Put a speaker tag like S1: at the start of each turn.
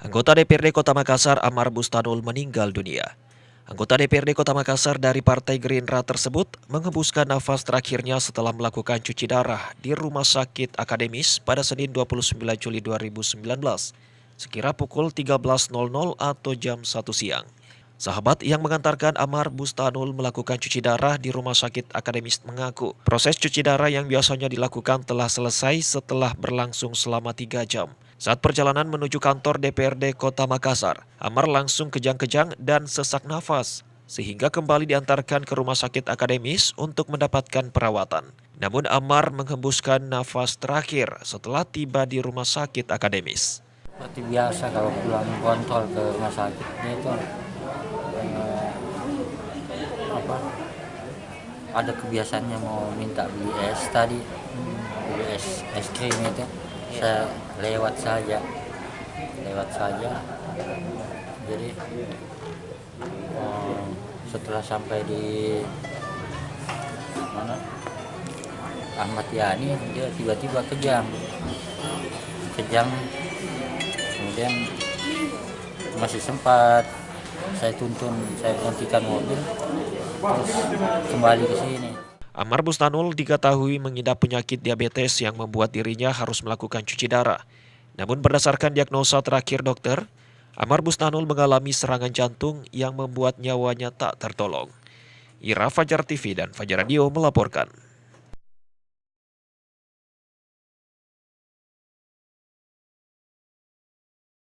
S1: Anggota DPRD Kota Makassar Amar Bustanul meninggal dunia. Anggota DPRD Kota Makassar dari Partai Gerindra tersebut menghembuskan nafas terakhirnya setelah melakukan cuci darah di Rumah Sakit Akademis pada Senin 29 Juli 2019, sekira pukul 13.00 atau jam 1 siang. Sahabat yang mengantarkan Amar Bustanul melakukan cuci darah di Rumah Sakit Akademis mengaku, proses cuci darah yang biasanya dilakukan telah selesai setelah berlangsung selama 3 jam. Saat perjalanan menuju kantor DPRD Kota Makassar, Amar langsung kejang-kejang dan sesak nafas, sehingga kembali diantarkan ke Rumah Sakit Akademis untuk mendapatkan perawatan. Namun Amar menghembuskan nafas terakhir setelah tiba di Rumah Sakit Akademis.
S2: Seperti biasa kalau pulang kontrol ke rumah sakit itu apa ada kebiasaannya mau minta beli es tadi, beli es krim itu saya lewat saja. Jadi setelah sampai di mana Ahmad Yani, dia tiba-tiba kejang, kemudian masih sempat saya berhentikan mobil, terus kembali ke sini.
S1: Amar Bustanul diketahui mengidap penyakit diabetes yang membuat dirinya harus melakukan cuci darah. Namun berdasarkan diagnosa terakhir dokter, Amar Bustanul mengalami serangan jantung yang membuat nyawanya tak tertolong. Ira Fajar TV dan Fajar Radio melaporkan.